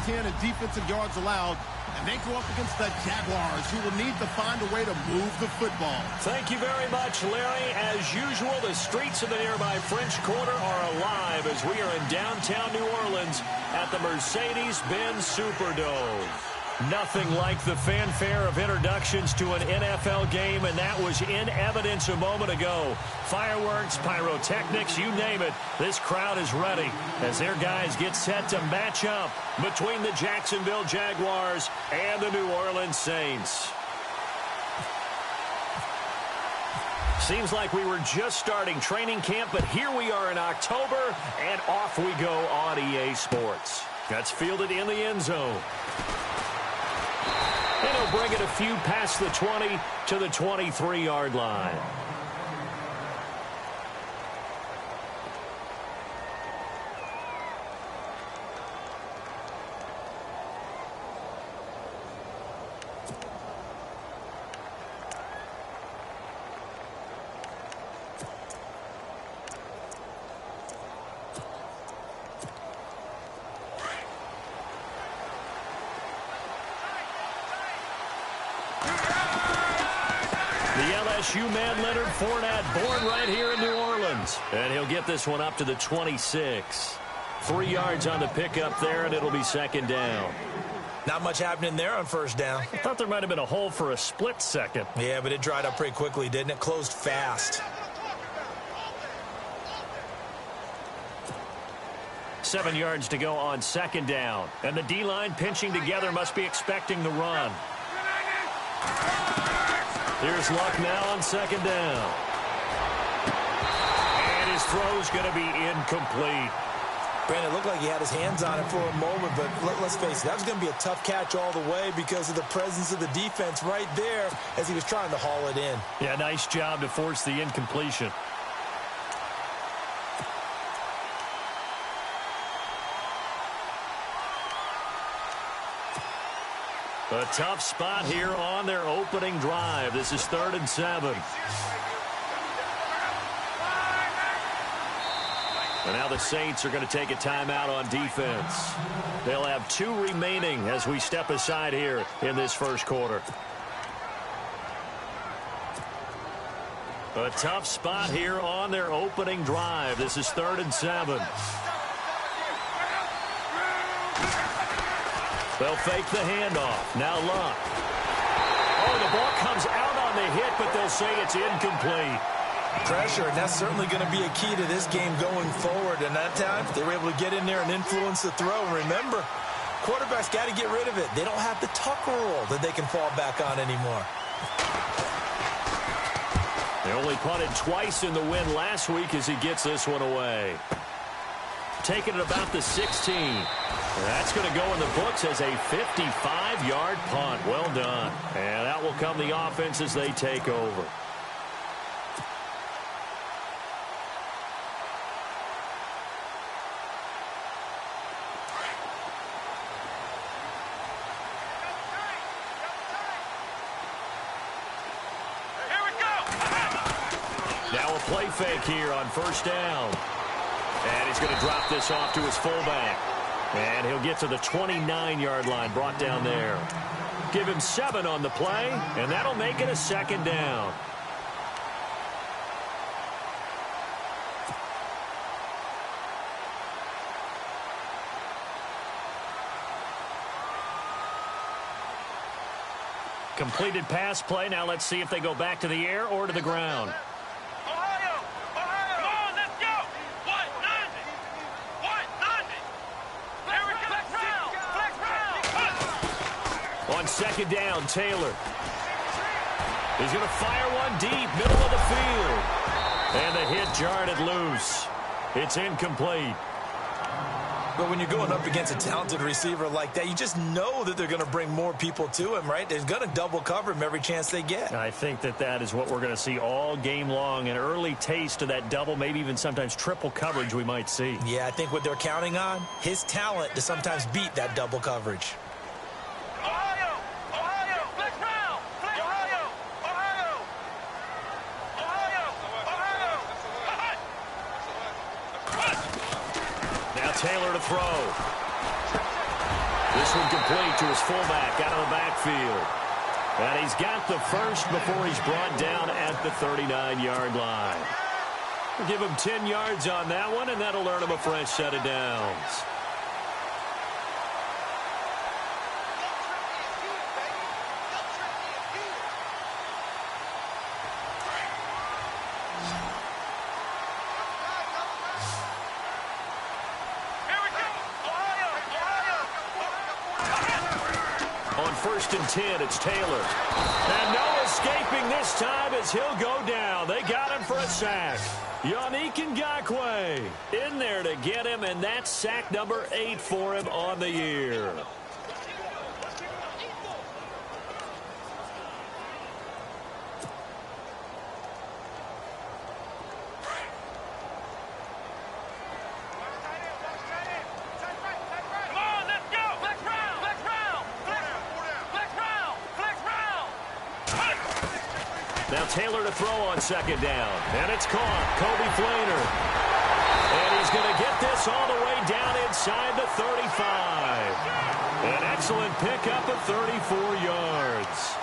can in defensive yards allowed, and they go up against the Jaguars, who will need to find a way to move the football. Thank you very much, Larry. As usual, the streets of the nearby French Quarter are alive as we are in downtown New Orleans at the Mercedes-Benz Superdome. Nothing like the fanfare of introductions to an NFL game, and that was in evidence a moment ago. Fireworks, pyrotechnics, you name it. This crowd is ready as their guys get set to match up between the Jacksonville Jaguars and the New Orleans Saints. Seems like we were just starting training camp, but here we are in October, and off we go on EA Sports. That's fielded in the end zone. And he'll bring it a few past the 20 to the 23-yard line. LSU man Leonard Fournette, born right here in New Orleans. And he'll get this one up to the 26. 3 yards on the pickup there, and it'll be second down. Not much happening there on first down. I thought there might have been a hole for a split second. Yeah, but it dried up pretty quickly, didn't it? Closed fast. 7 yards to go on second down. And the D-line pinching together must be expecting the run. Here's Luck now on second down. And his throw's going to be incomplete. Brandon, it looked like he had his hands on it for a moment, but let's face it, that was going to be a tough catch all the way because of the presence of the defense right there as he was trying to haul it in. Yeah, nice job to force the incompletion. A tough spot here on their opening drive. This is 3rd and 7. And now the Saints are going to take a timeout on defense. They'll have 2 remaining as we step aside here in this first quarter. A tough spot here on their opening drive. This is 3rd and 7. They'll fake the handoff. Now Luck. Oh, the ball comes out on the hit, but they'll say it's incomplete. Pressure, and that's certainly going to be a key to this game going forward. And that time, they were able to get in there and influence the throw. Remember, quarterbacks got to get rid of it. They don't have the tuck rule that they can fall back on anymore. They only punted twice in the win last week as he gets this one away. Taking it about the 16. That's going to go in the books as a 55-yard punt. Well done. And out will come the offense as they take over. Now a play fake here on first down. And he's going to drop this off to his fullback. And he'll get to the 29-yard line, brought down there. Give him 7 on the play, and that'll make it a second down. Completed pass play. Now let's see if they go back to the air or to the ground. On second down, Taylor. He's going to fire one deep, middle of the field. And the hit jarred it loose. It's incomplete. But when you're going up against a talented receiver like that, you just know that they're going to bring more people to him, right? They're going to double cover him every chance they get. I think that is what we're going to see all game long. An early taste of that double, maybe even sometimes triple coverage we might see. Yeah, I think what they're counting on, his talent to sometimes beat that double coverage. Taylor to throw. This one complete to his fullback out of the backfield. And he's got the first before he's brought down at the 39-yard line. We'll give him 10 yards on that one, and that'll earn him a fresh set of downs. On 1st and 10, it's Taylor. And no escaping this time as he'll go down. They got him for a sack. Yannick Ngakoue in there to get him, and that's sack number 8 for him on the year. Now Taylor to throw on 2nd down. And it's caught. Kobe Flainer. And he's going to get this all the way down inside the 35. An excellent pickup of 34 yards.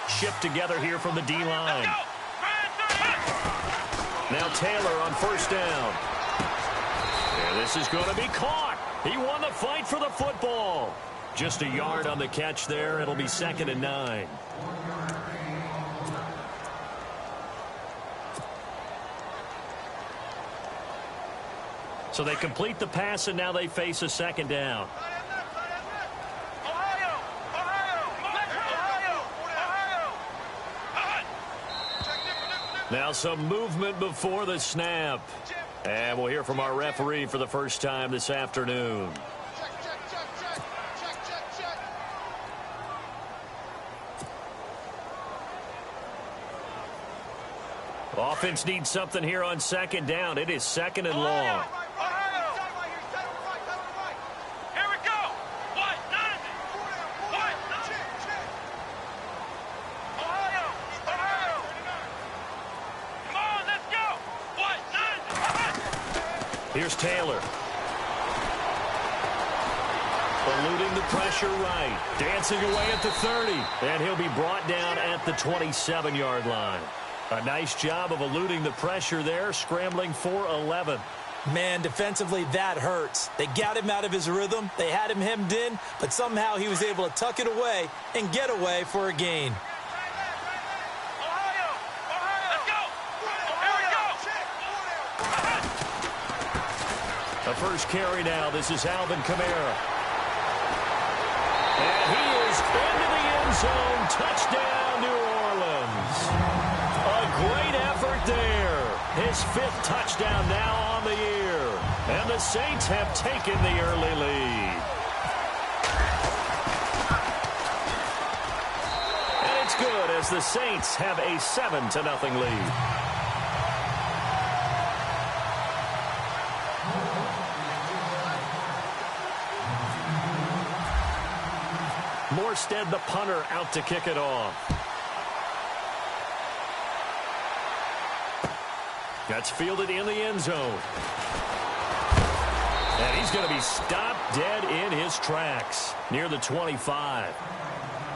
Shipped together here from the D-line. Now Taylor on 1st down. And this is going to be caught. He won the fight for the football. Just a yard on the catch there. It'll be 2nd and 9. So they complete the pass, and now they face a 2nd down. Now some movement before the snap. And we'll hear from our referee for the first time this afternoon. Offense needs something here on 2nd down. It is 2nd and long. Here's Taylor. Eluding the pressure right. Dancing away at the 30. And he'll be brought down at the 27-yard line. A nice job of eluding the pressure there, scrambling for 11. Man, defensively, that hurts. They got him out of his rhythm. They had him hemmed in, but somehow he was able to tuck it away and get away for a gain. The first carry now. This is Alvin Kamara. And he is into the end zone. Touchdown, New Orleans. A great effort there. His 5th touchdown now on the year. And the Saints have taken the early lead. And it's good as the Saints have a 7-0 lead. Morstead, the punter, out to kick it off. That's fielded in the end zone. And he's going to be stopped dead in his tracks near the 25.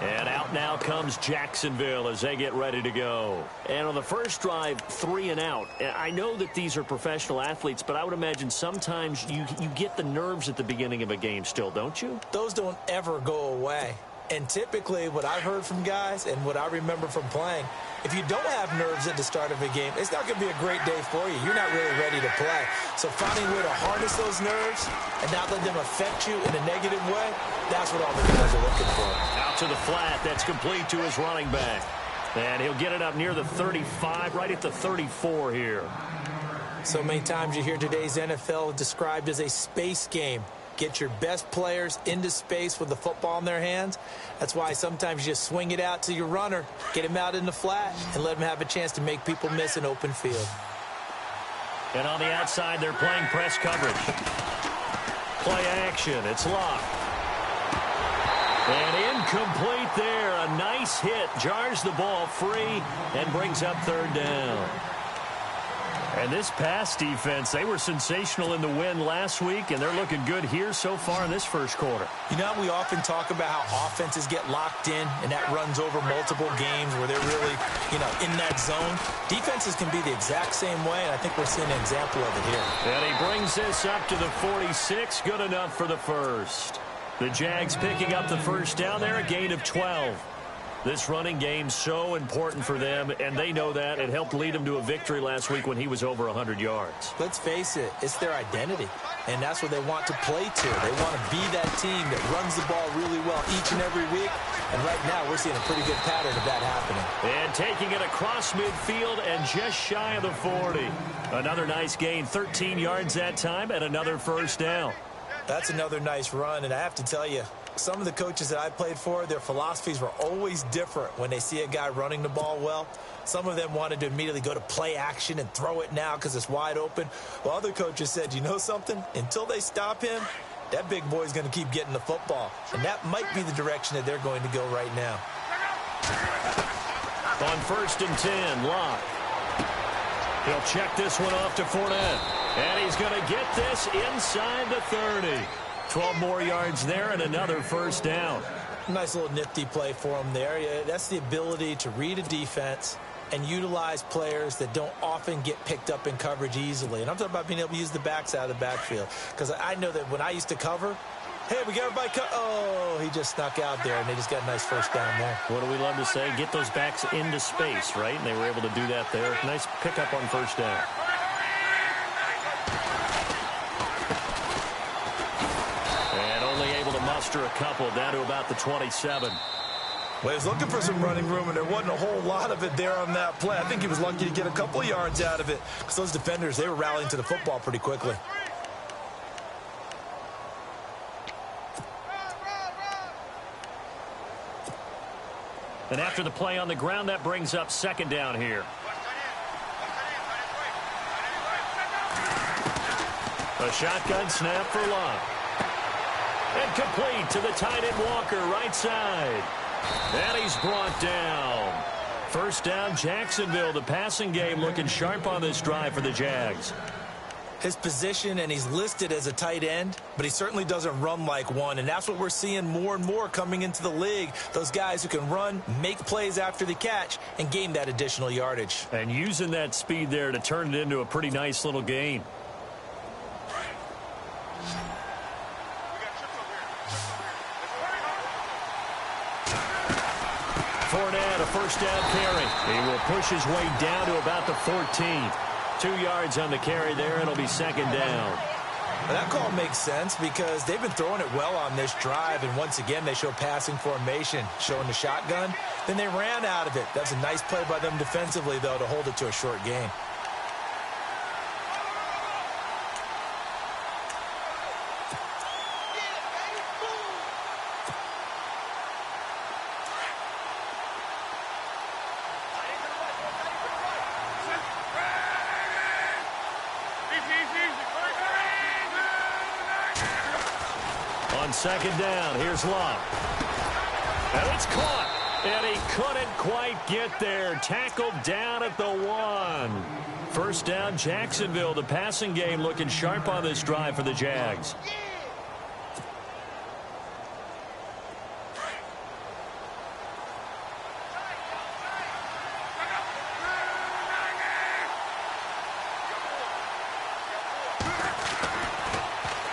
And out now comes Jacksonville as they get ready to go. And on the first drive, 3 and out. I know that these are professional athletes, but I would imagine sometimes you get the nerves at the beginning of a game still, don't you? Those don't ever go away. And typically what I've heard from guys and what I remember from playing, if you don't have nerves at the start of a game, it's not going to be a great day for you. You're not really ready to play. So finding a way to harness those nerves and not let them affect you in a negative way, that's what all the guys are looking for. Out to the flat. That's complete to his running back. And he'll get it up near the 35, right at the 34 here. So many times you hear today's NFL described as a space game. Get your best players into space with the football in their hands. That's why sometimes you just swing it out to your runner, get him out in the flat, and let him have a chance to make people miss an open field. And on the outside, they're playing press coverage. Play action. It's locked. And incomplete there. A nice hit. Jars the ball free and brings up third down. And this pass defense, they were sensational in the win last week, and they're looking good here so far in this first quarter. You know, we often talk about how offenses get locked in, and that runs over multiple games where they're really, in that zone. Defenses can be the exact same way, and I think we're seeing an example of it here. And he brings this up to the 46. Good enough for the first. The Jags picking up the first down there, a gain of 12. This running game so important for them, and they know that. It helped lead them to a victory last week when he was over 100 yards. Let's face it, it's their identity, and that's what they want to play to. They want to be that team that runs the ball really well each and every week, and right now we're seeing a pretty good pattern of that happening. And taking it across midfield and just shy of the 40. Another nice gain, 13 yards that time, and another first down. That's another nice run, and I have to tell you, some of the coaches that I played for, their philosophies were always different when they see a guy running the ball well. Some of them wanted to immediately go to play action and throw it now because it's wide open. While other coaches said, you know something? Until they stop him, that big boy's going to keep getting the football. And that might be the direction that they're going to go right now. On 1st and 10, Locke. He'll check this one off to Fournette. And he's going to get this inside the 30. 12 more yards there and another first down. Nice little nifty play for him there. Yeah, that's the ability to read a defense and utilize players that don't often get picked up in coverage easily. And I'm talking about being able to use the backs out of the backfield. Because I know that when I used to cover, hey, we got everybody cut. Oh, he just snuck out there, and they just got a nice first down there. What do we love to say? Get those backs into space, right? And they were able to do that there. Nice pickup on first down. A couple down to about the 27. Well, he was looking for some running room, and there wasn't a whole lot of it there on that play. I think he was lucky to get a couple of yards out of it because those defenders, they were rallying to the football pretty quickly. And after the play on the ground, that brings up second down here. A shotgun snap for Locke. And complete to the tight end Walker, right side. And he's brought down. First down, Jacksonville. The passing game looking sharp on this drive for the Jags. His position, and he's listed as a tight end, but he certainly doesn't run like one, and that's what we're seeing more and more coming into the league. Those guys who can run, make plays after the catch, and gain that additional yardage. And using that speed there to turn it into a pretty nice little gain. Fournette, a first down carry. He will push his way down to about the 14. 2 yards on the carry there. It'll be second down. Well, that call makes sense because they've been throwing it well on this drive, and once again they show passing formation, showing the shotgun. Then they ran out of it. That's a nice play by them defensively, though, to hold it to a short gain. On second down, here's Locke. And it's caught. And he couldn't quite get there. Tackled down at the 1. First down, Jacksonville. The passing game looking sharp on this drive for the Jags.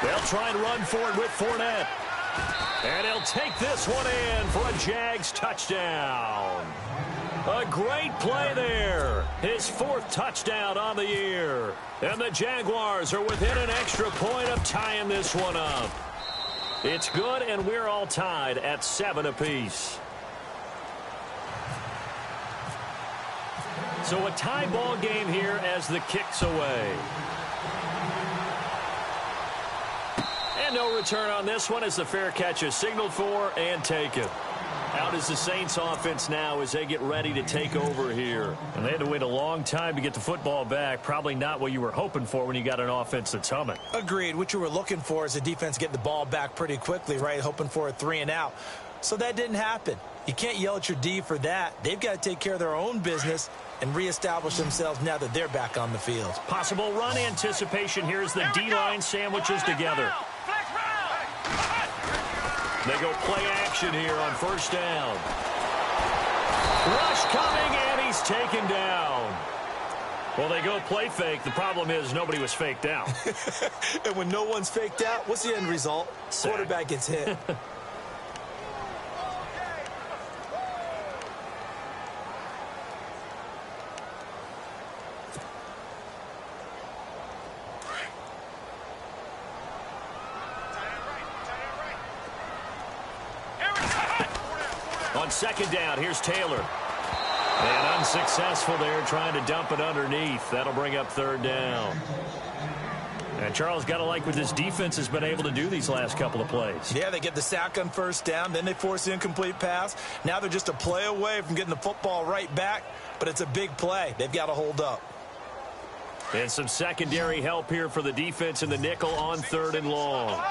They'll try and run for it with Fournette. And he'll take this one in for a Jags touchdown. A great play there. His 4th touchdown on the year. And the Jaguars are within an extra point of tying this one up. It's good, and we're all tied at 7 apiece. So a tie ball game here as the kick's away. No return on this one as the fair catch is signaled for and taken. Out is the Saints offense now as they get ready to take over here. And they had to wait a long time to get the football back. Probably not what you were hoping for when you got an offense that's humming. Agreed. What you were looking for is the defense getting the ball back pretty quickly, right? Hoping for a 3 and out. So that didn't happen. You can't yell at your D for that. They've got to take care of their own business and reestablish themselves now that they're back on the field. Possible run anticipation here as the D-line sandwiches together. They go play action here on first down. Rush coming, and he's taken down. Well, they go play fake. The problem is nobody was faked out. And when no one's faked out, what's the end result? Sack. Quarterback gets hit. On second down, here's Taylor. And unsuccessful there, trying to dump it underneath. That'll bring up third down. And Charles, got to like what this defense has been able to do these last couple of plays. Yeah, they get the sack on first down, then they force the incomplete pass. Now they're just a play away from getting the football right back, but it's a big play. They've got to hold up. And some secondary help here for the defense in the nickel on third and long.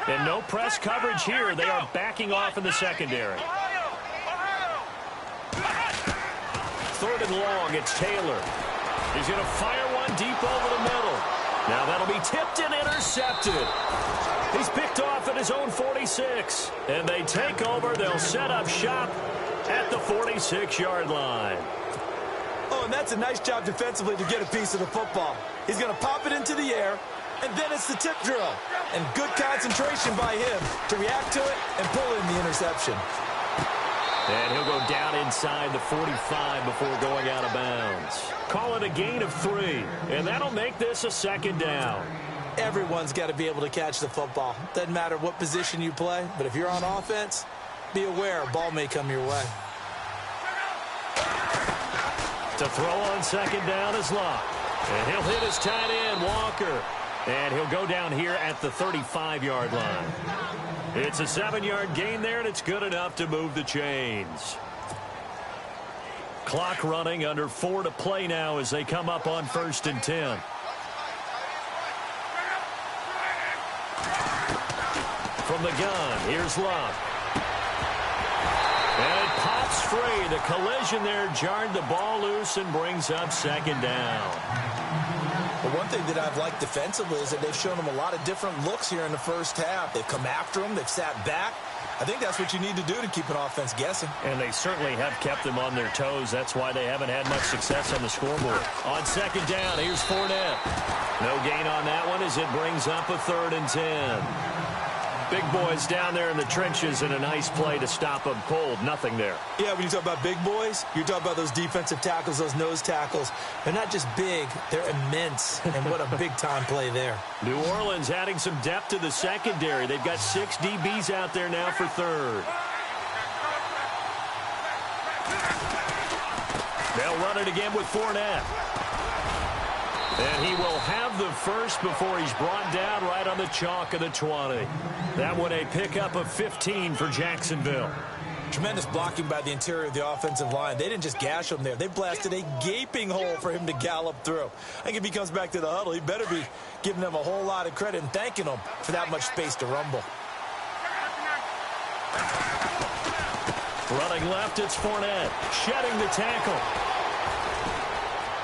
And no press coverage here. They are backing off in the secondary. Third and long, it's Taylor. He's going to fire one deep over the middle. Now that'll be tipped and intercepted. He's picked off at his own 46. And they take over. They'll set up shop at the 46-yard line. Oh, and that's a nice job defensively to get a piece of the football. He's going to pop it into the air, and then it's the tip drill. And good concentration by him to react to it and pull in the interception. And he'll go down inside the 45 before going out of bounds. Call it a gain of 3, and that'll make this a second down. Everyone's got to be able to catch the football. Doesn't matter what position you play, but if you're on offense, be aware a ball may come your way. To throw on second down is Locke. And he'll hit his tight end, Walker. And he'll go down here at the 35-yard line. It's a 7-yard gain there, and it's good enough to move the chains. Clock running, under 4 to play now as they come up on 1st and 10. From the gun, here's Locke. And it pops free. The collision there jarred the ball loose and brings up second down. But one thing that I've liked defensively is that they've shown them a lot of different looks here in the first half. They've come after them. They've sat back. I think that's what you need to do to keep an offense guessing. And they certainly have kept them on their toes. That's why they haven't had much success on the scoreboard. On second down, here's Fournette. No gain on that one as it brings up a 3rd and 10. Big boys down there in the trenches, and a nice play to stop them cold. Nothing there. Yeah, when you talk about big boys, you're talking about those defensive tackles, those nose tackles. They're not just big, they're immense, and what a big-time play there. New Orleans adding some depth to the secondary. They've got 6 DBs out there now for third. They'll run it again with Fournette. And he will have the first before he's brought down right on the chalk of the 20. That one a pickup of 15 for Jacksonville. Tremendous blocking by the interior of the offensive line. They didn't just gash him there. They blasted a gaping hole for him to gallop through. I think if he comes back to the huddle, he better be giving them a whole lot of credit and thanking them for that much space to rumble. Running left, it's Fournette. Shedding the tackle.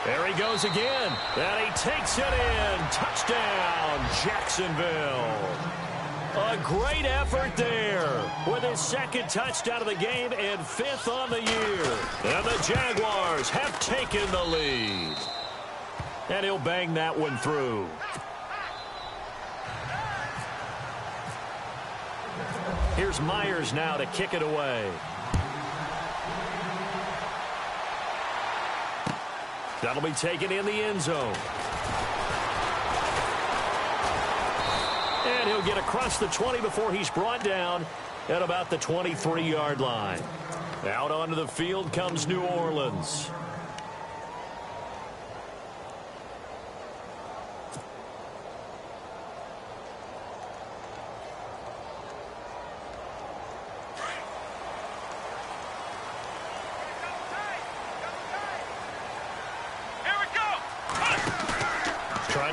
There he goes again. And he takes it in. Touchdown, Jacksonville. A great effort there with his 2nd touchdown of the game and 5th on the year. And the Jaguars have taken the lead. And he'll bang that one through. Here's Myers now to kick it away. That'll be taken in the end zone. And he'll get across the 20 before he's brought down at about the 23-yard line. Out onto the field comes New Orleans.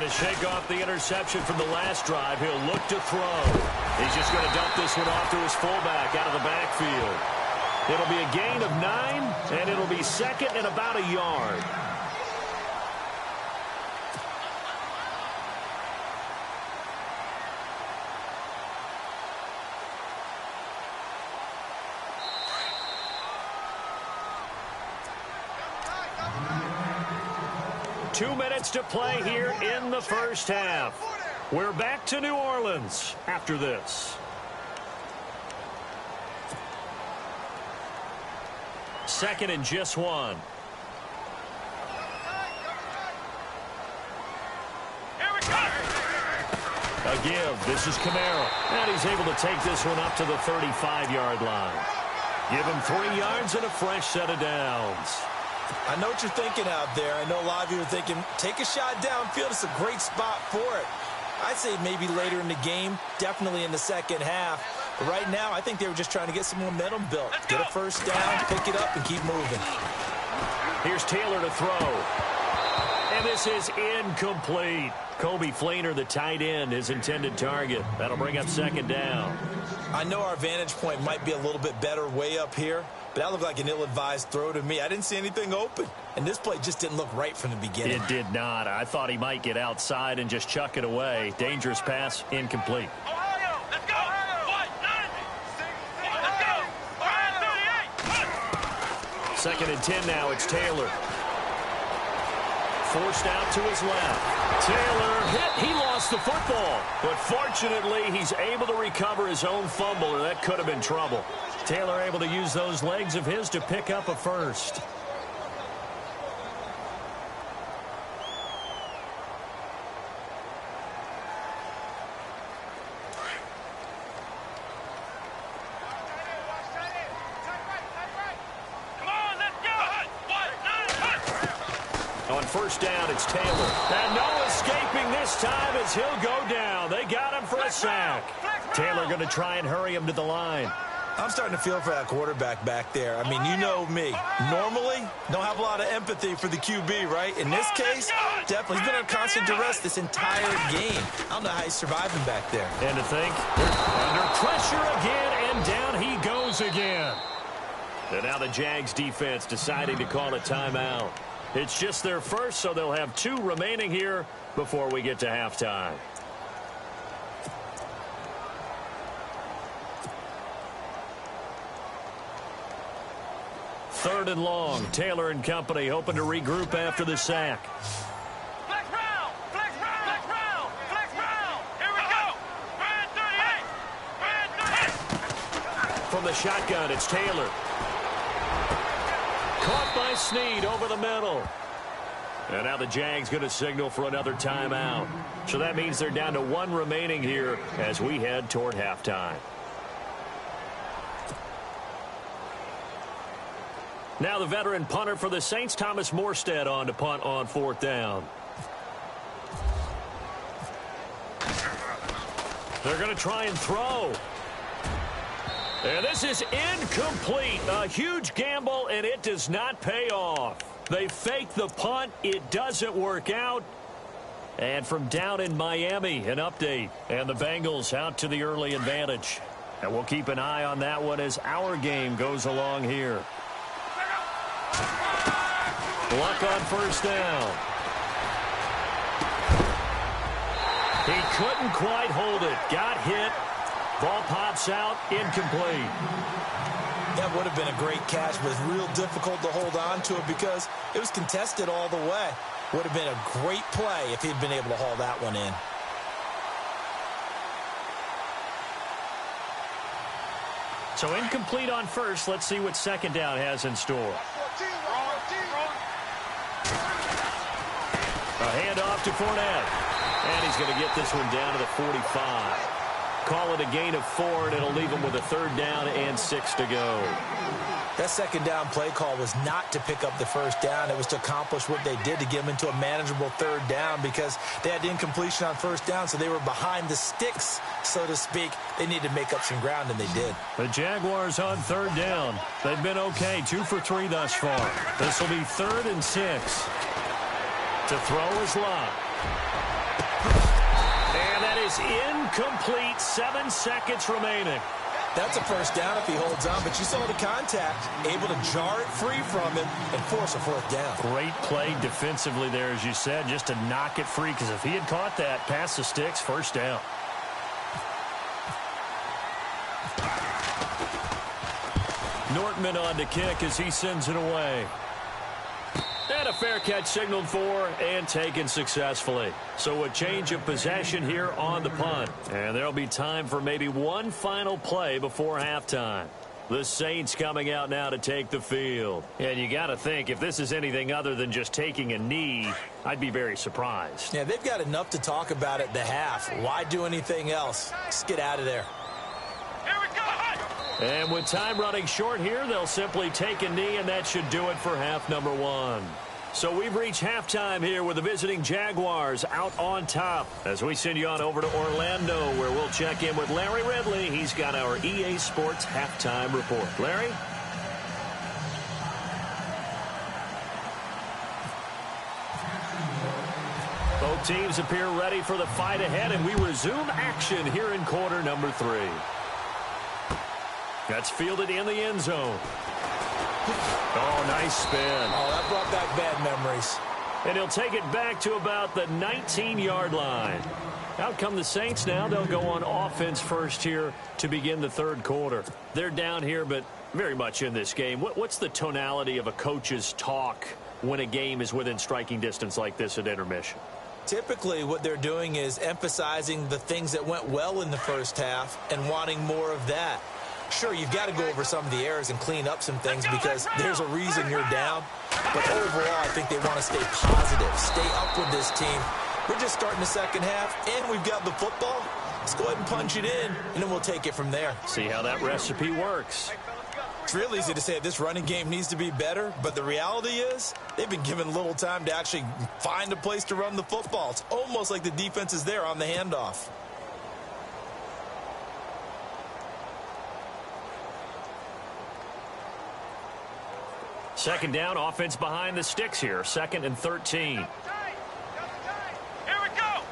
Trying to shake off the interception from the last drive. He'll look to throw. He's just going to dump this one off to his fullback out of the backfield. It'll be a gain of 9, and it'll be second and about a yard. Two minutes to play here in the first half. We're back to New Orleans after this. Second and just 1. A give. This is Camaro. And he's able to take this one up to the 35-yard line. Give him 3 yards and a fresh set of downs. I know what you're thinking out there. I know a lot of you are thinking, take a shot downfield. It's a great spot for it. I'd say maybe later in the game, definitely in the second half. But right now, I think they were just trying to get some momentum built. Get a first down, pick it up, and keep moving. Here's Taylor to throw. And this is incomplete. Kobe Fleener, the tight end, his intended target. That'll bring up second down. I know our vantage point might be a little bit better way up here, but that looked like an ill-advised throw to me. I didn't see anything open, and this play just didn't look right from the beginning. It did not. I thought he might get outside and just chuck it away. Dangerous pass, incomplete. Ohio, let's go! Second and 10 now. It's Taylor. Forced out to his left. Taylor hit. He lost the football. But fortunately, he's able to recover his own fumble, or that could have been trouble. Taylor able to use those legs of his to pick up a first. On first down, it's Taylor. And no escaping this time as he'll go down. They got him for a sack. Taylor going to try and hurry him to the line. I'm starting to feel for that quarterback back there. I mean, you know me. Normally, don't have a lot of empathy for the QB, right? In this case, definitely. He's been under constant duress this entire game. I don't know how he's surviving back there. And to think, under pressure again, and down he goes again. And now the Jags defense deciding to call a timeout. It's just their first, so they'll have 2 remaining here before we get to halftime. Third and long. Taylor and company hoping to regroup after the sack. Flex round! Flex round! Flex round! Flex round! Here we go! Brand 38! From the shotgun, it's Taylor. Caught by Snead over the middle. And now the Jags going to signal for another timeout. So that means they're down to 1 remaining here as we head toward halftime. Now the veteran punter for the Saints, Thomas Morstead, on to punt on 4th down. They're going to try and throw. And this is incomplete. A huge gamble, and it does not pay off. They fake the punt. It doesn't work out. And from down in Miami, an update. And the Bengals out to the early advantage. And we'll keep an eye on that one as our game goes along here. Luck on first down. He couldn't quite hold it. Got hit. Ball pops out, incomplete. That would have been a great catch, but it's real difficult to hold on to it because it was contested all the way. Would have been a great play if he'd been able to haul that one in. So incomplete on first. Let's see what second down has in store. A handoff to Fournette. And he's going to get this one down to the 45. Call it a gain of 4, and it'll leave him with a 3rd down and 6 to go. That second down play call was not to pick up the first down. It was to accomplish what they did to get them into a manageable 3rd down because they had incompletion on first down, so they were behind the sticks, so to speak. They needed to make up some ground, and they did. The Jaguars on 3rd down. They've been okay, 2 for 3 thus far. This will be 3rd and 6. To throw is Locke. is incomplete. 7 seconds remaining. That's a first down if he holds on, but you saw the contact, able to jar it free from him and force a fourth down. Great play defensively there, as you said, just to knock it free, because if he had caught that, past the sticks, first down. Nortman on to kick as he sends it away. And a fair catch signaled for and taken successfully. So a change of possession here on the punt. And there'll be time for maybe one final play before halftime. The Saints coming out now to take the field. And you got to think, if this is anything other than just taking a knee, I'd be very surprised. Yeah, they've got enough to talk about at the half. Why do anything else? Just get out of there. Here we go. And with time running short here, they'll simply take a knee, and that should do it for half number 1. So we've reached halftime here with the visiting Jaguars out on top. As we send you on over to Orlando, where we'll check in with Larry Ridley. He's got our EA Sports halftime report. Larry? Both teams appear ready for the fight ahead, and we resume action here in quarter number 3. That's fielded in the end zone. Oh, nice spin. Oh, that brought back bad memories. And he'll take it back to about the 19-yard line. Out come the Saints now. They'll go on offense first here to begin the third quarter. They're down here, but very much in this game. What's the tonality of a coach's talk when a game is within striking distance like this at intermission? Typically, what they're doing is emphasizing the things that went well in the first half and wanting more of that. Sure, you've got to go over some of the errors and clean up some things because there's a reason you're down. But overall, I think they want to stay positive, stay up with this team. We're just starting the second half, and we've got the football. Let's go ahead and punch it in, and then we'll take it from there. See how that recipe works. It's real easy to say this running game needs to be better, but the reality is they've been given little time to actually find a place to run the football. It's almost like the defense is there on the handoff. Second down, offense behind the sticks here. 2nd and 13. Here we go.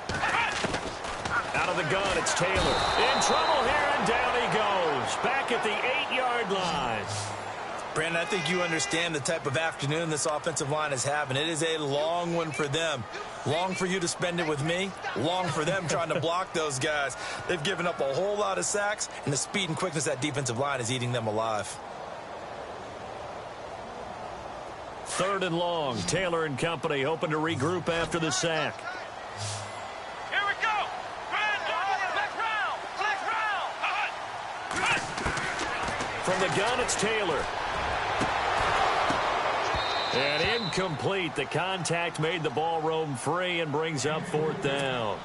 Out of the gun, it's Taylor. In trouble here, and down he goes. Back at the 8-yard line. Brandon, I think you understand the type of afternoon this offensive line is having. It is a long one for them. Long for you to spend it with me. Long for them trying to block those guys. They've given up a whole lot of sacks, and the speed and quickness of that defensive line is eating them alive. 3rd and long. Taylor and company hoping to regroup after the sack. Here we go. Flex round. From the gun, it's Taylor. And incomplete. The contact made the ball roam free and brings up 4th down.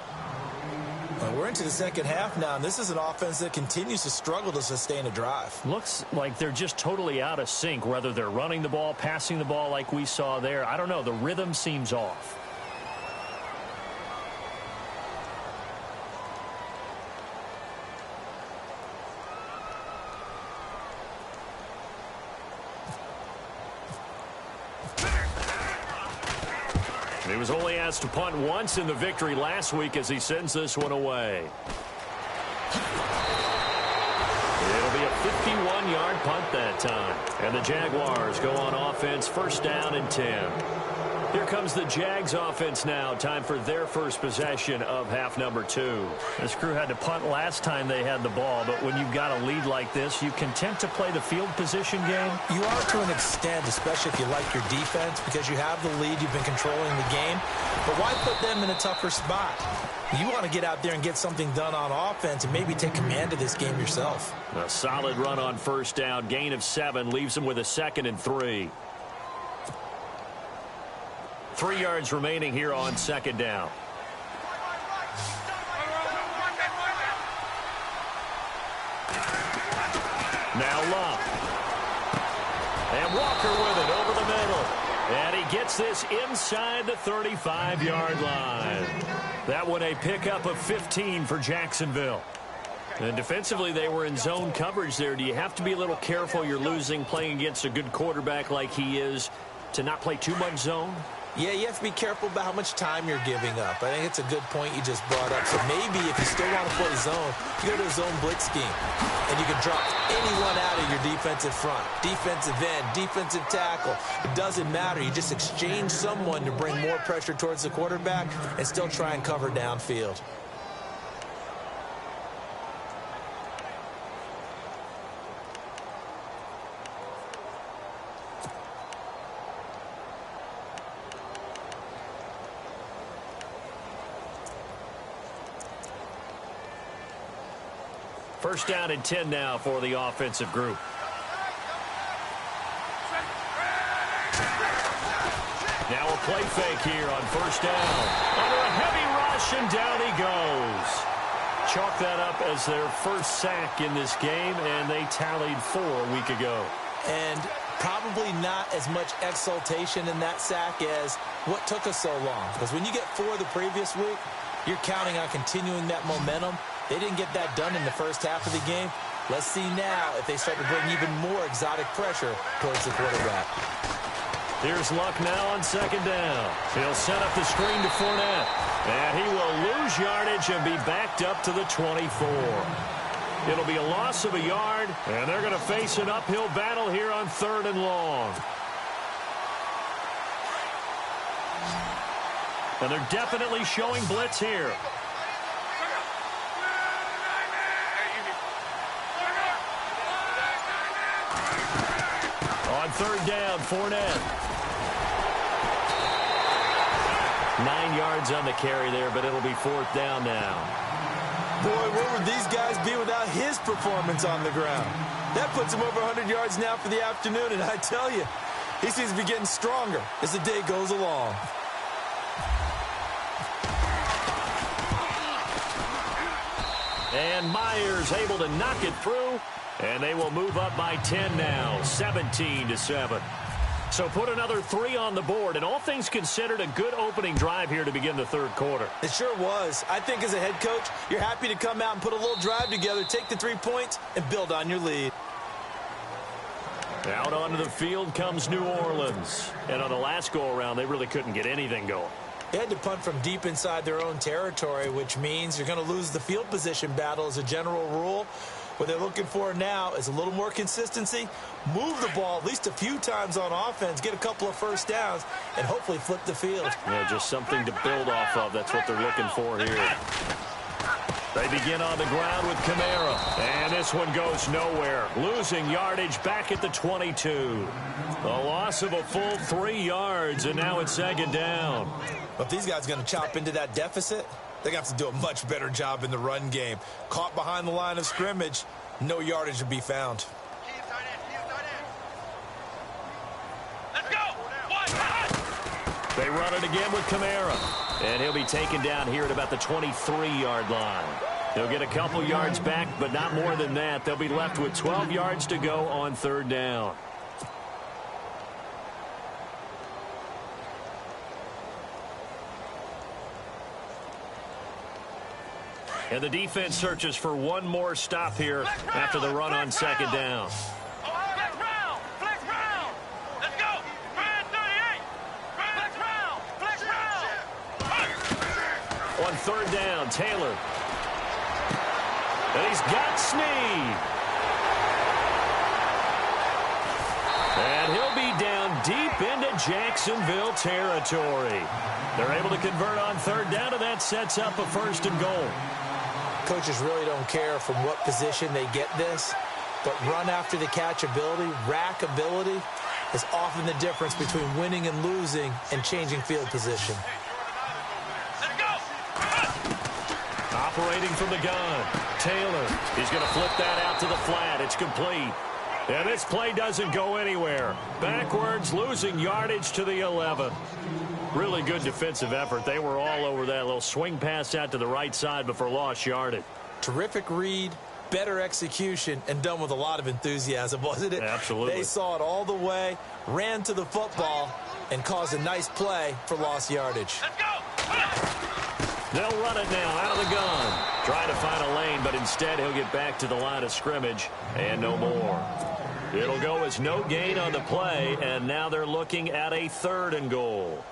We're into the second half now, and this is an offense that continues to struggle to sustain a drive. Looks like they're just totally out of sync, whether they're running the ball, passing the ball like we saw there. I don't know. The rhythm seems off. He was only asked to punt once in the victory last week as he sends this one away. It'll be a 51-yard punt that time. And the Jaguars go on offense, 1st down and 10. Here comes the Jags offense now. Time for their first possession of half number 2. This crew had to punt last time they had the ball, but when you've got a lead like this, you content to play the field position game? You are to an extent, especially if you like your defense, because you have the lead, you've been controlling the game. But why put them in a tougher spot? You want to get out there and get something done on offense and maybe take command of this game yourself. A solid run on 1st down. Gain of 7 leaves them with a 2nd and 3. 3 yards remaining here on 2nd down. Now Love. And Walker with it over the middle. And he gets this inside the 35-yard line. That one a pickup of 15 for Jacksonville. And defensively, they were in zone coverage there. Do you have to be a little careful? You're losing playing against a good quarterback like he is to not play too much zone? Yeah, you have to be careful about how much time you're giving up. I think it's a good point you just brought up. So maybe if you still want to play zone, you go to a zone blitz scheme. And you can drop anyone out of your defensive front. Defensive end, defensive tackle. It doesn't matter. You just exchange someone to bring more pressure towards the quarterback and still try and cover downfield. First down and 10 now for the offensive group. Now a play fake here on first down. Under a heavy rush, and down he goes. Chalk that up as their first sack in this game, and they tallied 4 a week ago. And probably not as much exultation in that sack as what took us so long. Because when you get 4 the previous week, you're counting on continuing that momentum. They didn't get that done in the first half of the game. Let's see now if they start to bring even more exotic pressure towards the quarterback. Here's Luck now on second down. He'll set up the screen to Fournette. And he will lose yardage and be backed up to the 24. It'll be a loss of a yard, and they're going to face an uphill battle here on 3rd and long. And they're definitely showing blitz here. On 3rd down, Fournette. 9 yards on the carry there, but it'll be 4th down now. Boy, where would these guys be without his performance on the ground? That puts him over 100 yards now for the afternoon, and I tell you, he seems to be getting stronger as the day goes along. And Myers able to knock it through, and they will move up by 10 now, 17-7. So put another 3 on the board, and all things considered, a good opening drive here to begin the 3rd quarter. It sure was. I think as a head coach, you're happy to come out and put a little drive together, take the 3 points, and build on your lead. Out onto the field comes New Orleans. And on the last go-around, they really couldn't get anything going. They had to punt from deep inside their own territory, which means you're going to lose the field position battle as a general rule. What they're looking for now is a little more consistency, move the ball at least a few times on offense, get a couple of first downs, and hopefully flip the field. Yeah, just something to build off of. That's what they're looking for here. They begin on the ground with Kamara. And this one goes nowhere. Losing yardage back at the 22. A loss of a full 3 yards, and now it's 2nd down. If these guys are going to chop into that deficit, they're going to have to do a much better job in the run game. Caught behind the line of scrimmage, no yardage to be found. Let's go. They run it again with Kamara. And he'll be taken down here at about the 23-yard line. He'll get a couple yards back, but not more than that. They'll be left with 12 yards to go on 3rd down. And the defense searches for one more stop here after the run on 2nd down. Flex round. Flex round. Let's go. Brand 38. Flex round. Flex round. On 3rd down, Taylor. And he's got Snead. And he'll be down deep into Jacksonville territory. They're able to convert on 3rd down, and that sets up a 1st and goal. Coaches really don't care from what position they get this, but run after the catch ability, rack ability, is often the difference between winning and losing and changing field position. Let's go. Operating from the gun, Taylor. He's going to flip that out to the flat. It's complete. And this play doesn't go anywhere. Backwards, losing yardage to the 11. Really good defensive effort. They were all over that little swing pass out to the right side before lost yardage. Terrific read, better execution, and done with a lot of enthusiasm, wasn't it? Absolutely. They saw it all the way, ran to the football, and caused a nice play for lost yardage. Let's go. They'll run it now out of the gun. Trying to find a lane, but instead he'll get back to the line of scrimmage and no more. It'll go as no gain on the play, and now they're looking at a 3rd and goal.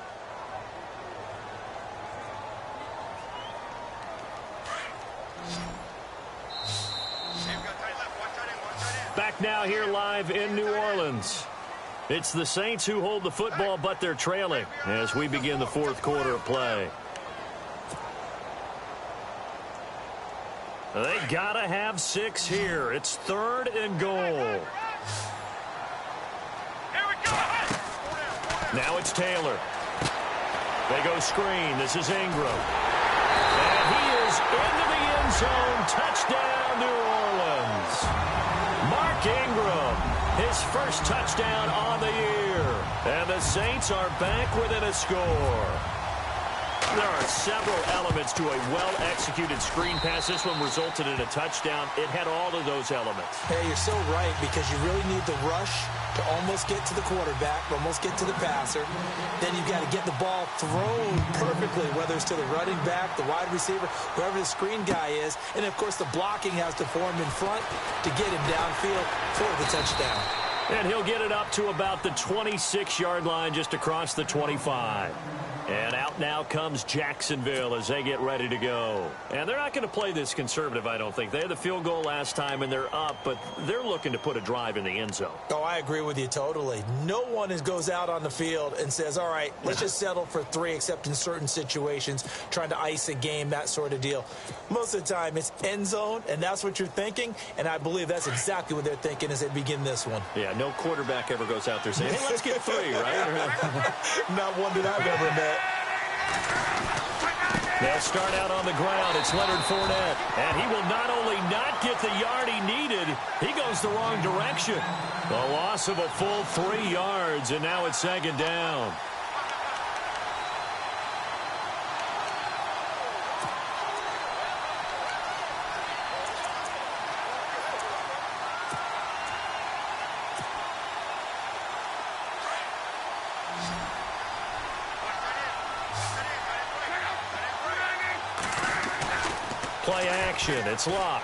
Back now here live in New Orleans. It's the Saints who hold the football, but they're trailing as we begin the fourth quarter of play. They gotta have 6 here. It's 3rd and goal. Here we go. Now it's Taylor. They go screen. This is Ingram. And he is into the end zone. Touchdown, New Orleans. Mark Ingram, his first touchdown on the year. And the Saints are back within a score. There are several elements to a well-executed screen pass. This one resulted in a touchdown. It had all of those elements. Hey, you're so right, because you really need the rush to almost get to the quarterback, almost get to the passer. Then you've got to get the ball thrown perfectly, whether it's to the running back, the wide receiver, whoever the screen guy is. And, of course, the blocking has to form in front to get him downfield for the touchdown. And he'll get it up to about the 26-yard line, just across the 25. And out now comes Jacksonville as they get ready to go. And they're not going to play this conservative, I don't think. They had the field goal last time, and they're up, but they're looking to put a drive in the end zone. Oh, I agree with you totally. No one goes out on the field and says, all right, let's just settle for 3, except in certain situations, trying to ice a game, that sort of deal. Most of the time, it's end zone, and that's what you're thinking, and I believe that's exactly what they're thinking as they begin this one. Yeah, no quarterback ever goes out there saying, hey, let's get 3, right? Not one that I've ever met. They'll start out on the ground. It's Leonard Fournette. And he will not only not get the yard he needed, he goes the wrong direction. A loss of a full 3 yards, and now it's 2nd down. Play action. It's Locke.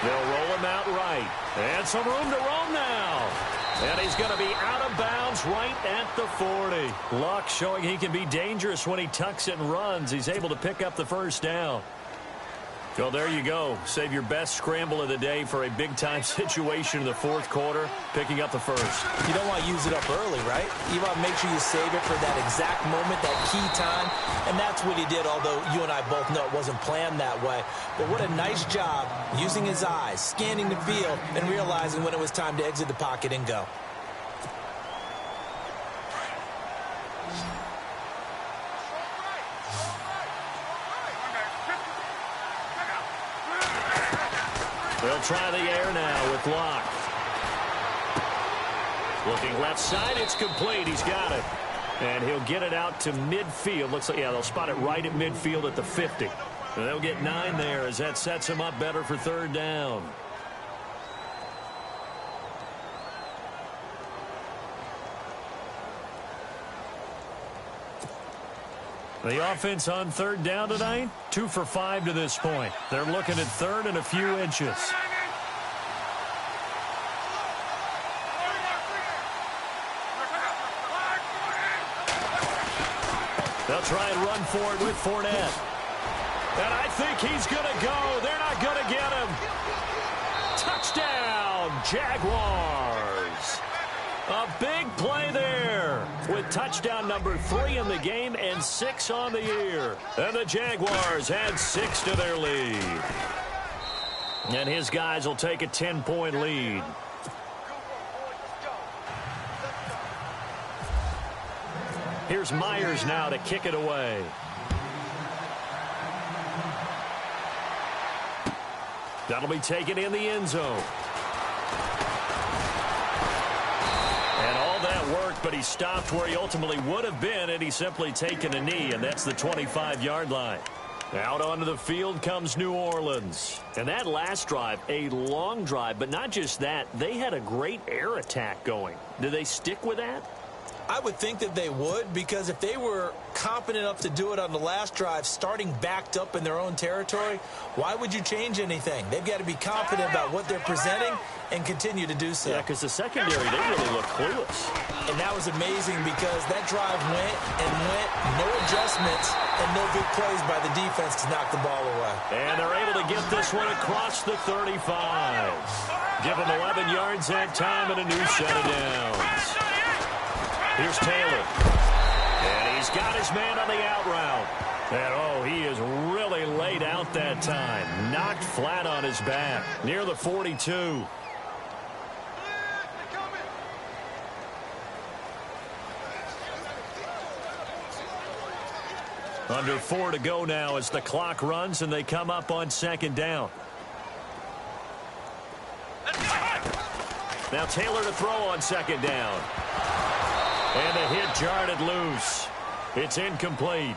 They'll roll him out right. And some room to roam now. And he's going to be out of bounds right at the 40. Locke showing he can be dangerous when he tucks it and runs. He's able to pick up the first down. Well, there you go. Save your best scramble of the day for a big-time situation in the fourth quarter, picking up the first. You don't want to use it up early, right? You want to make sure you save it for that exact moment, that key time, and that's what he did, although you and I both know it wasn't planned that way. But what a nice job using his eyes, scanning the field, and realizing when it was time to exit the pocket and go. They'll try the air now with Locke. Looking left side, it's complete. He's got it. And he'll get it out to midfield. Looks like, yeah, they'll spot it right at midfield at the 50. And they'll get 9 there as that sets him up better for 3rd down. The offense on 3rd down tonight, 2 for 5 to this point. They're looking at 3rd and a few inches. They'll try and run for it with Fournette. And I think he's going to go. They're not going to get him. Touchdown, Jaguars. A big play there with touchdown number 3 in the game and 6 on the year. And the Jaguars add 6 to their lead. And his guys will take a 10-point lead. Here's Myers now to kick it away. That'll be taken in the end zone. And all that worked, but he stopped where he ultimately would have been, and he's simply taken a knee, and that's the 25-yard line. Out onto the field comes New Orleans. And that last drive, a long drive, but not just that, they had a great air attack going. Do they stick with that? I would think that they would, because if they were competent enough to do it on the last drive, starting backed up in their own territory, why would you change anything? They've got to be confident about what they're presenting and continue to do so. Yeah, because the secondary, they really look clueless. And that was amazing because that drive went and went, no adjustments, and no big plays by the defense to knock the ball away. And they're able to get this one across the 35. Give him 11 yards that time and a new set of downs. Here's Taylor. And he's got his man on the out route. And, oh, he is really laid out that time. Knocked flat on his back. Near the 42. Under 4 to go now as the clock runs and they come up on second down. Now Taylor to throw on second down. And the hit jarred it loose. It's incomplete.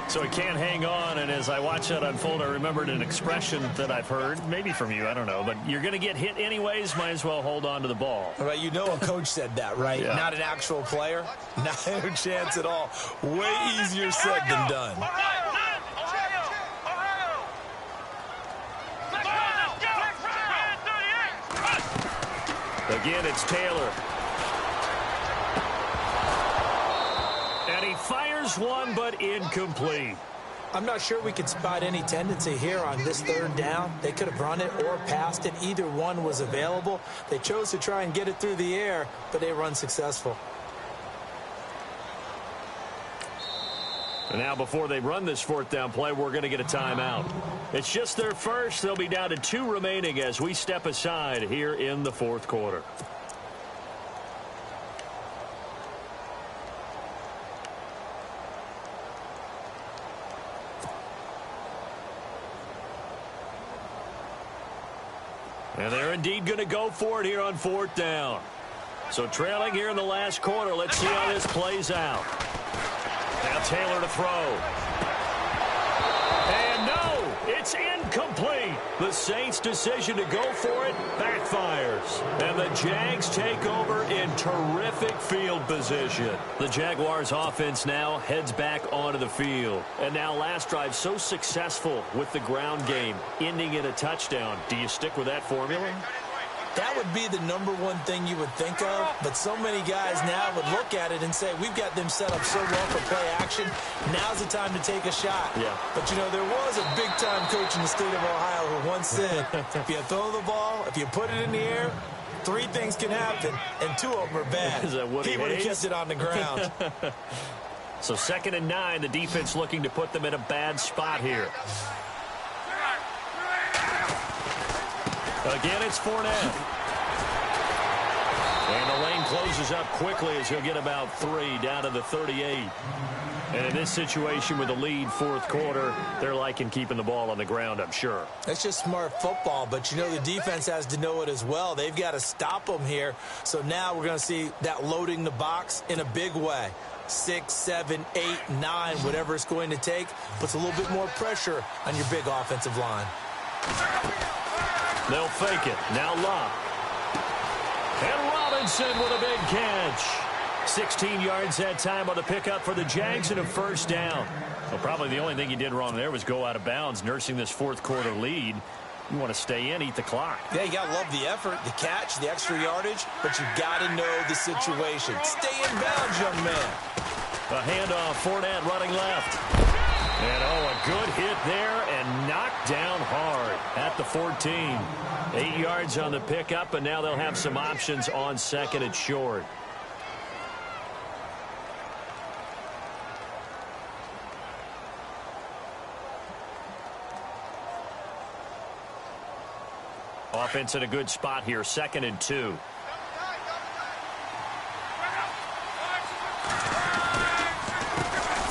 So he can't hang on, and as I watch that unfold, I remembered an expression that I've heard, maybe from you, I don't know, but you're going to get hit anyways, might as well hold on to the ball. Right, you know a coach said that, right? Yeah. Not an actual player. Not a chance at all. Way easier said than done. Again, it's Taylor. And he fires one, but incomplete. I'm not sure we could spot any tendency here on this third down. They could have run it or passed it. Either one was available. They chose to try and get it through the air, but they were unsuccessful. And now before they run this fourth down play, we're going to get a timeout. It's just their first. They'll be down to 2 remaining as we step aside here in the fourth quarter. And they're indeed going to go for it here on fourth down. So trailing here in the last quarter. Let's see how this plays out. Now Taylor to throw. And no, it's incomplete. The Saints' decision to go for it backfires. And the Jags take over in terrific field position. The Jaguars' offense now heads back onto the field. And now last drive so successful with the ground game, ending in a touchdown. Do you stick with that formula? That would be the #1 thing you would think of, but so many guys now would look at it and say, we've got them set up so well for play action. Now's the time to take a shot. Yeah. But, you know, there was a big-time coach in the state of Ohio who once said, if you throw the ball, if you put it in the air, 3 things can happen, and 2 of them are bad. Is that Woody He would have Hayes? kept it on the ground. So 2nd and 9, the defense looking to put them in a bad spot here. Again, it's Fournette. And the lane closes up quickly as he'll get about 3 down to the 38. And in this situation with the lead fourth quarter, they're liking keeping the ball on the ground, I'm sure. That's just smart football, but, you know, the defense has to know it as well. They've got to stop them here. So now we're going to see that loading the box in a big way. 6, 7, 8, 9, whatever it's going to take, puts a little bit more pressure on your big offensive line. They'll fake it. Now Love. And Robinson with a big catch. 16 yards that time on the pickup for the Jags and a first down. Well, probably the only thing you did wrong there was go out of bounds, nursing this fourth quarter lead. You want to stay in, eat the clock. Yeah, you got to love the effort, the catch, the extra yardage, but you got to know the situation. Stay in bounds, young man. A handoff, Fournette running left. And, oh, a good hit there and knocked down hard at the 14. 8 yards on the pickup, and now they'll have some options on 2nd and short. Offense in a good spot here, 2nd and 2.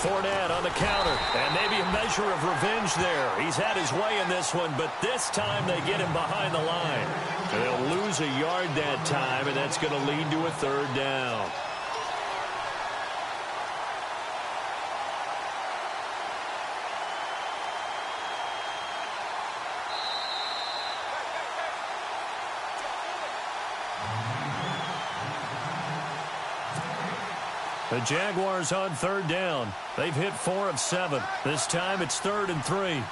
Fournette on the counter, and maybe a measure of revenge there. He's had his way in this one, but this time they get him behind the line. And they'll lose a yard that time, and that's going to lead to a 3rd down. The Jaguars on 3rd down. They've hit 4 of 7. This time it's 3rd and 3.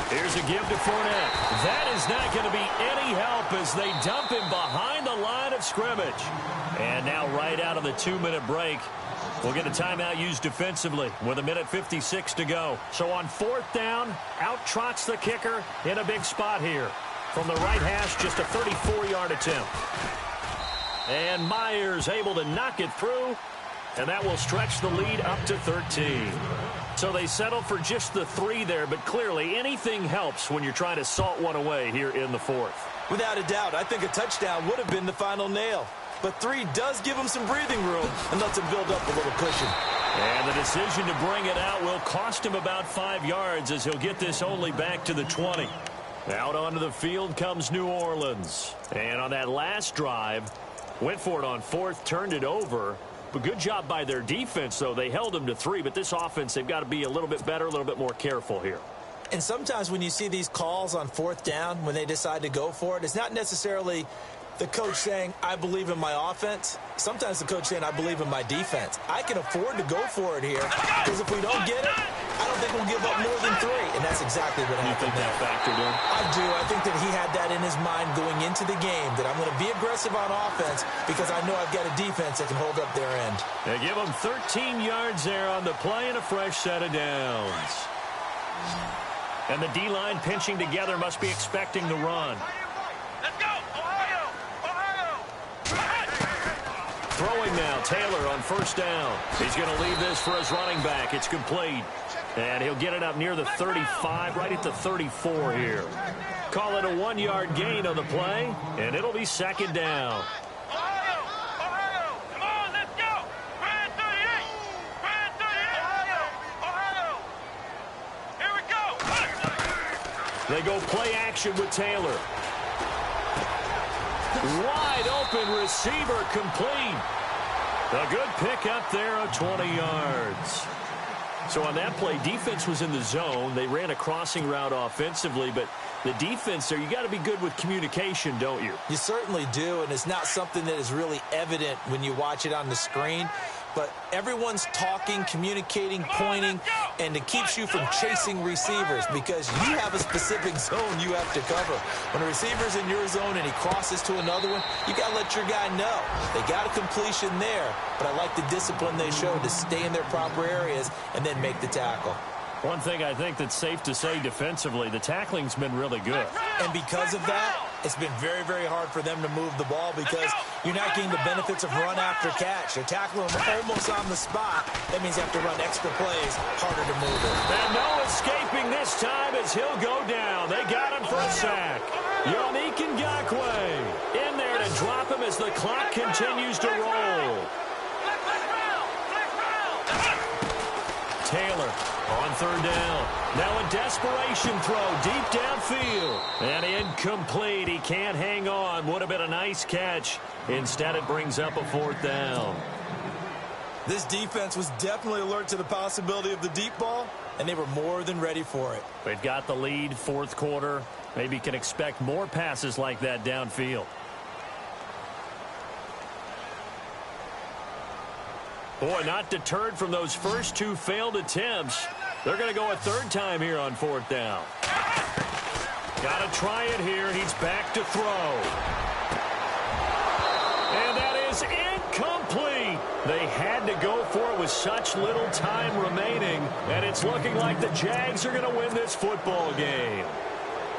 Here's a give to Fournette. That is not going to be any help as they dump him behind the line of scrimmage. And now right out of the 2-minute break, We'll get a timeout used defensively with 1:56 to go. So on 4th down, out trots the kicker in a big spot here. From the right hash, just a 34-yard attempt. And Myers able to knock it through, and that will stretch the lead up to 13. So they settle for just the 3 there, but clearly anything helps when you're trying to salt one away here in the 4th. Without a doubt, I think a touchdown would have been the final nail. But 3 does give him some breathing room and lets him build up a little cushion. And the decision to bring it out will cost him about 5 yards as he'll get this only back to the 20. Out onto the field comes New Orleans. And on that last drive, went for it on 4th, turned it over. But good job by their defense, though. They held them to 3, but this offense, they've got to be a little bit better, a little bit more careful here. And sometimes when you see these calls on 4th down, when they decide to go for it, it's not necessarily the coach saying, I believe in my offense. Sometimes the coach saying, I believe in my defense. I can afford to go for it here because if we don't get it, I don't think we'll give up more than 3. And that's exactly what happened. You think that factored in? I do. I think that he had that in his mind going into the game, that I'm going to be aggressive on offense because I know I've got a defense that can hold up their end. They give them 13 yards there on the play and a fresh set of downs. And the D-line pinching together must be expecting the run. Let's go! Ohio! Throwing now, Taylor on 1st down. He's going to leave this for his running back. It's complete. And he'll get it up near the 35, right at the 34 here. Call it a 1-yard gain on the play, and it'll be 2nd down. Ohio! Come on, let's go! Brand 38! Brand 38! Ohio! Here we go! They go play action with Taylor. Wide open receiver complete. A good pick up there of 20 yards. So on that play, defense was in the zone. They ran a crossing route offensively, but the defense there, you got to be good with communication, don't you? You certainly do, and it's not something that is really evident when you watch it on the screen. But everyone's talking, communicating, pointing, and it keeps you from chasing receivers because you have a specific zone you have to cover. When a receiver's in your zone and he crosses to another one, you got to let your guy know. They got a completion there, but I like the discipline they showed to stay in their proper areas and then make the tackle. One thing I think that's safe to say defensively, the tackling's been really good. And because of that, it's been very, very hard for them to move the ball because you're not getting the benefits of run after catch. They're tackling them almost on the spot. That means you have to run extra plays, harder to move it. And no escaping this time as he'll go down. They got him for a sack. Yannick Ngakoue in there to drop him as the clock continues to roll. Taylor on 3rd down. Now a desperation throw deep downfield. And incomplete. He can't hang on. Would have been a nice catch. Instead, it brings up a 4th down. This defense was definitely alert to the possibility of the deep ball, and they were more than ready for it. They've got the lead, 4th quarter. Maybe can expect more passes like that downfield. Boy, not deterred from those first 2 failed attempts. They're going to go a 3rd time here on 4th down. Got to try it here. He's back to throw. And that is incomplete. They had to go for it with such little time remaining. And it's looking like the Jags are going to win this football game.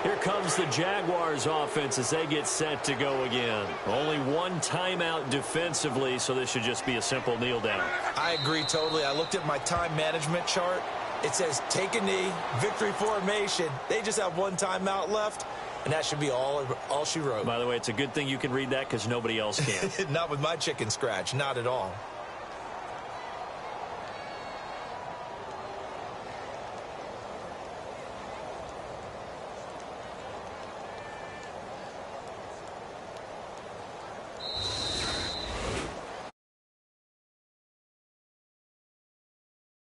Here comes the Jaguars offense as they get set to go again. Only 1 timeout defensively, so this should just be a simple kneel down. I agree totally. I looked at my time management chart. It says take a knee, victory formation. They just have 1 timeout left, and that should be all she wrote. By the way, it's a good thing you can read that because nobody else can. Not with my chicken scratch. Not at all.